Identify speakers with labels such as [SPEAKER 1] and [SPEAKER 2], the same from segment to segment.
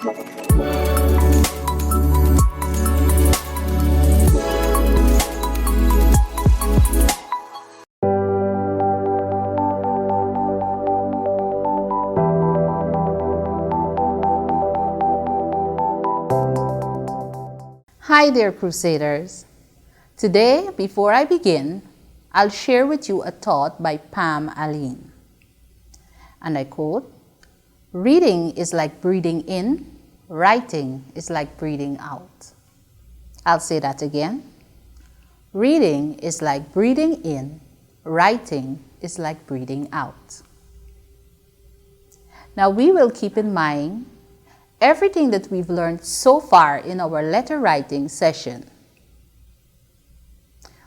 [SPEAKER 1] Hi there, Crusaders. Today, before I begin, I'll share with you a thought by Pam Aline. And I quote, "Reading is like breathing in, writing is like breathing out." I'll say that again. Reading is like breathing in, writing is like breathing out. Now we will keep in mind everything that we've learned so far in our letter writing session.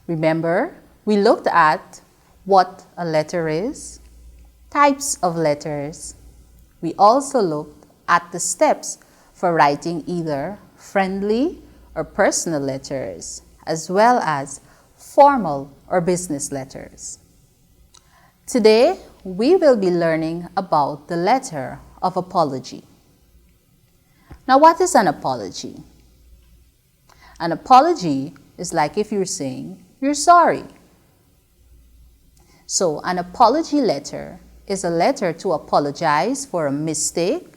[SPEAKER 1] Remember, we looked at what a letter is, types of letters. We also looked at the steps for writing either friendly or personal letters, as well as formal or business letters. Today, we will be learning about the letter of apology. Now, what is an apology? An apology is like if you're saying you're sorry. So, an apology letter is a letter to apologize for a mistake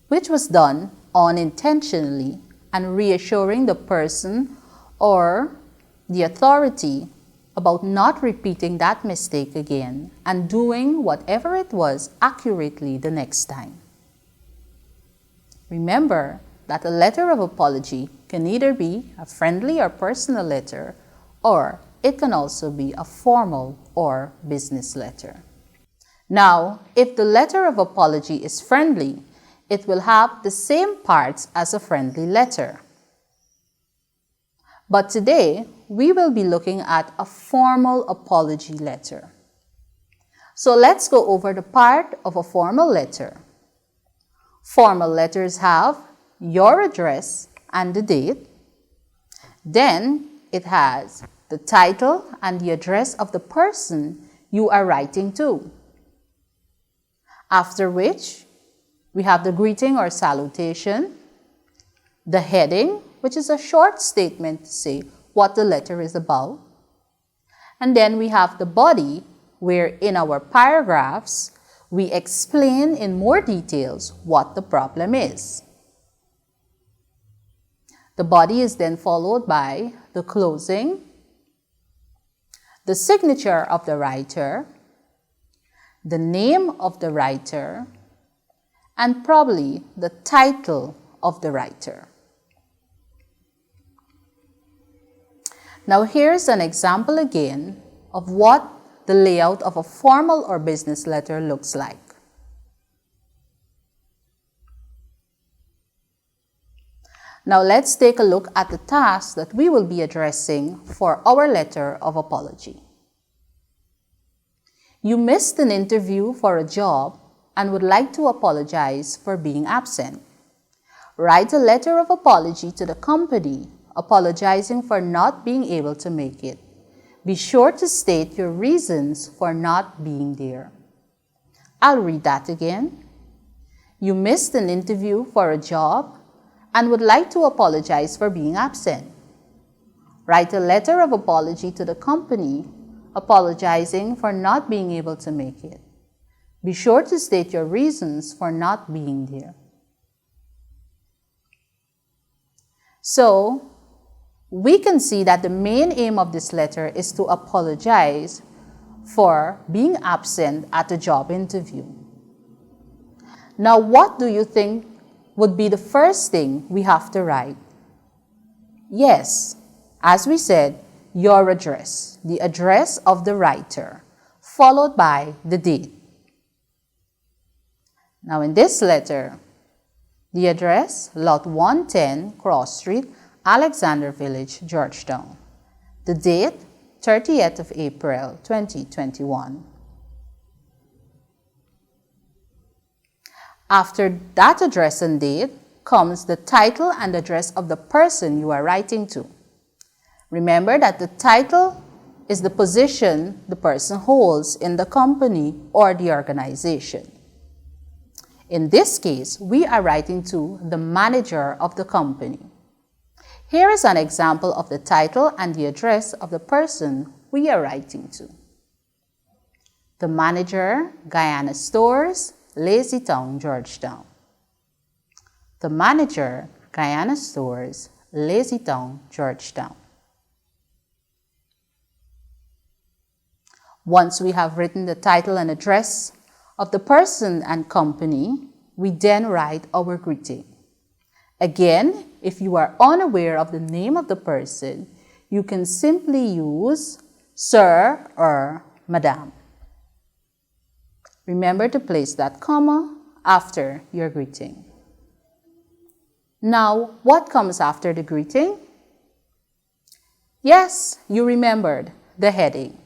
[SPEAKER 1] which was done unintentionally and reassuring the person or the authority about not repeating that mistake again and doing whatever it was accurately the next time. Remember that a letter of apology can either be a friendly or personal letter, or it can also be a formal or business letter. Now, if the letter of apology is friendly, it will have the same parts as a friendly letter. But today, we will be looking at a formal apology letter. So let's go over the part of a formal letter. Formal letters have your address and the date. Then it has the title and the address of the person you are writing to. After which, we have the greeting or salutation, the heading, which is a short statement to say what the letter is about. And then we have the body, where in our paragraphs, we explain in more details what the problem is. The body is then followed by the closing, the signature of the writer, the name of the writer, and probably the title of the writer. Now here's an example again of what the layout of a formal or business letter looks like. Now let's take a look at the task that we will be addressing for our letter of apology. You missed an interview for a job and would like to apologize for being absent. Write a letter of apology to the company, apologizing for not being able to make it. Be sure to state your reasons for not being there. I'll read that again. You missed an interview for a job and would like to apologize for being absent. Write a letter of apology to the company, apologizing for not being able to make it. Be sure to state your reasons for not being there. So, we can see that the main aim of this letter is to apologize for being absent at a job interview. Now, what do you think would be the first thing we have to write? Yes, as we said, your address, the address of the writer, followed by the date. Now, in this letter, the address, Lot 110, Cross Street, Alexander Village, Georgetown. The date, 30th of April, 2021. After that address and date comes the title and address of the person you are writing to. Remember that the title is the position the person holds in the company or the organization. In this case, we are writing to the manager of the company. Here is an example of the title and the address of the person we are writing to. The manager, Guyana Stores, Lazytown, Georgetown. The manager, Guyana Stores, Lazytown, Georgetown. Once we have written the title and address of the person and company, we then write our greeting. Again, if you are unaware of the name of the person, you can simply use Sir or Madam. Remember to place that comma after your greeting. Now, what comes after the greeting? Yes, you remembered the heading.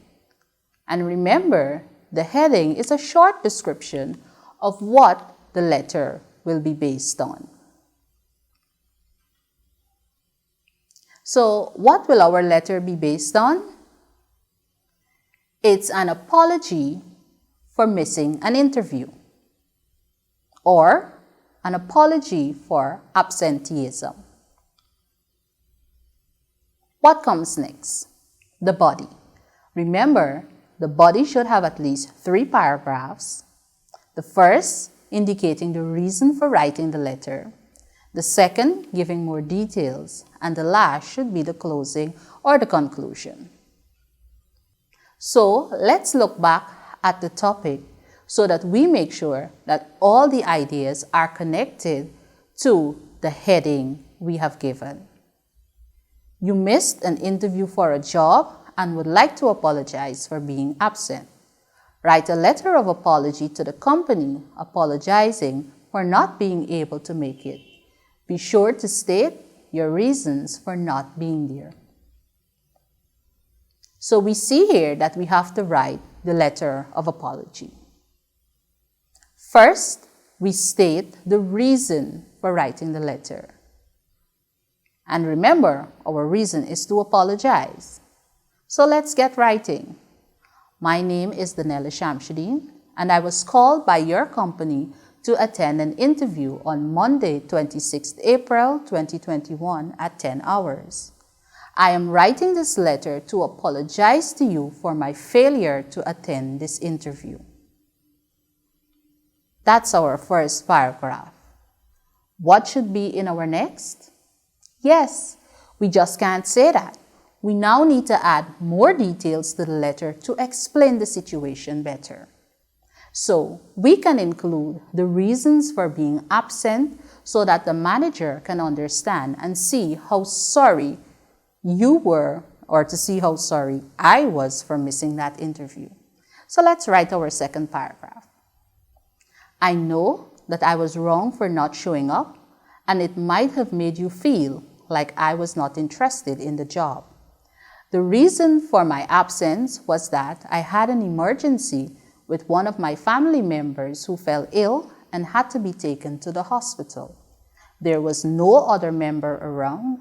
[SPEAKER 1] And remember, the heading is a short description of what the letter will be based on. So, what will our letter be based on? It's an apology for missing an interview, or an apology for absenteeism. What comes next? The body. Remember, the body should have at least 3 paragraphs. The first indicating the reason for writing the letter, the second giving more details, and the last should be the closing or the conclusion. So let's look back at the topic so that we make sure that all the ideas are connected to the heading we have given. You missed an interview for a job and would like to apologize for being absent. Write a letter of apology to the company apologizing for not being able to make it. Be sure to state your reasons for not being there. So we see here that we have to write the letter of apology. First, we state the reason for writing the letter. And remember, our reason is to apologize. So let's get writing. My name is Danella Shamsuddin, and I was called by your company to attend an interview on Monday, 26th April 2021 at 10 hours. I am writing this letter to apologize to you for my failure to attend this interview. That's our first paragraph. What should be in our next? Yes, we just can't say that. We now need to add more details to the letter to explain the situation better. So we can include the reasons for being absent so that the manager can understand and see how sorry you were, or to see how sorry I was for missing that interview. So let's write our second paragraph. I know that I was wrong for not showing up, and it might have made you feel like I was not interested in the job. The reason for my absence was that I had an emergency with one of my family members who fell ill and had to be taken to the hospital. There was no other member around,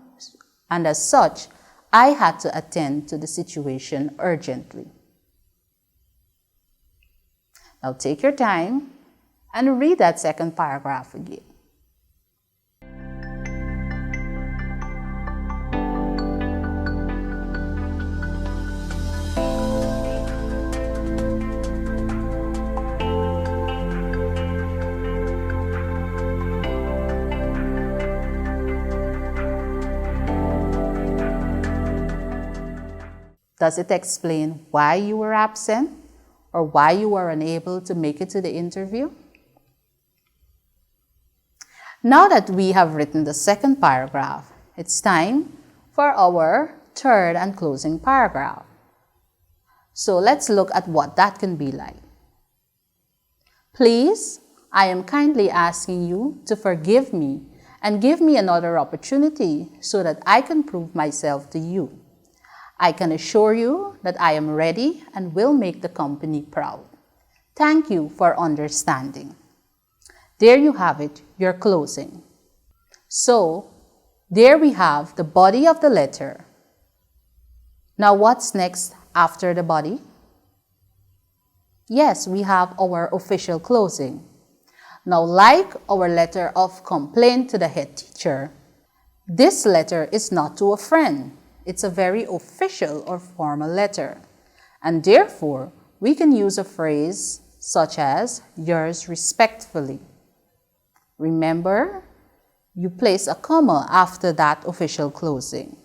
[SPEAKER 1] and as such, I had to attend to the situation urgently. Now take your time and read that second paragraph again. Does it explain why you were absent or why you were unable to make it to the interview? Now that we have written the second paragraph, it's time for our third and closing paragraph. So let's look at what that can be like. Please, I am kindly asking you to forgive me and give me another opportunity so that I can prove myself to you. I can assure you that I am ready and will make the company proud. Thank you for understanding. There you have it, your closing. So, there we have the body of the letter. Now what's next after the body? Yes, we have our official closing. Now, like our letter of complaint to the head teacher, this letter is not to a friend. It's a very official or formal letter. And therefore, we can use a phrase such as yours respectfully. Remember, you place a comma after that official closing.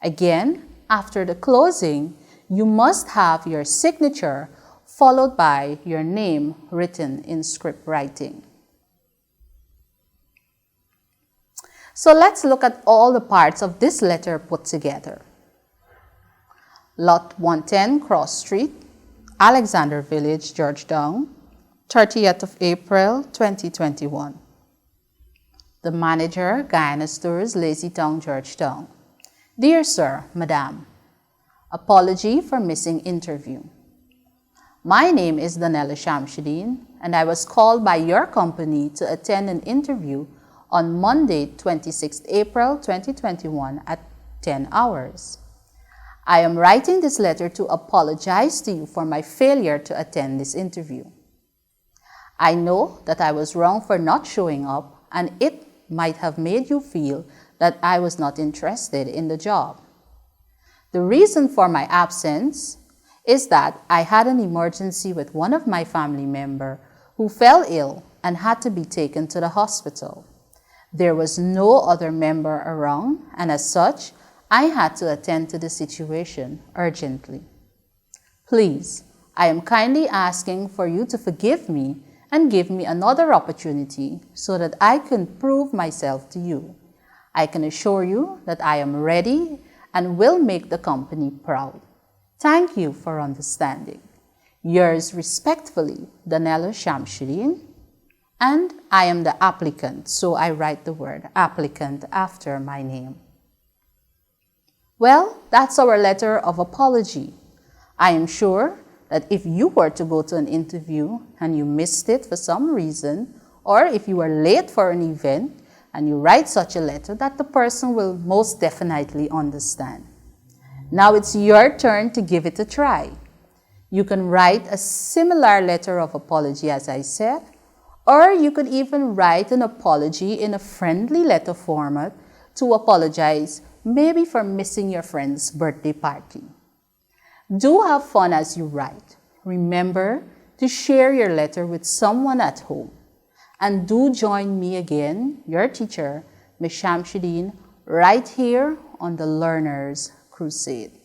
[SPEAKER 1] Again, after the closing, you must have your signature followed by your name written in script writing. So let's look at all the parts of this letter put together. Lot 110 Cross Street, Alexander Village, Georgetown, 30th of April, 2021. The manager, Guyana Stores, Lazytown, Georgetown. Dear Sir, Madam, apology for missing interview. My name is Danella Shamsuddin, and I was called by your company to attend an interview on Monday, 26th April 2021 at 10 hours. I am writing this letter to apologize to you for my failure to attend this interview. I know that I was wrong for not showing up, and it might have made you feel that I was not interested in the job. The reason for my absence is that I had an emergency with one of my family members who fell ill and had to be taken to the hospital. There was no other member around, and as such, I had to attend to the situation urgently. Please, I am kindly asking for you to forgive me and give me another opportunity so that I can prove myself to you. I can assure you that I am ready and will make the company proud. Thank you for understanding. Yours respectfully, Danella Shamsuddin. And I am the applicant, so I write the word applicant after my name. Well, that's our letter of apology. I am sure that if you were to go to an interview and you missed it for some reason, or if you were late for an event and you write such a letter, that the person will most definitely understand. Now it's your turn to give it a try. You can write a similar letter of apology as I said, or you could even write an apology in a friendly letter format to apologize maybe for missing your friend's birthday party. Do have fun as you write. Remember to share your letter with someone at home. And do join me again, your teacher, Ms. Shamsuddin, right here on the Learner's Crusade.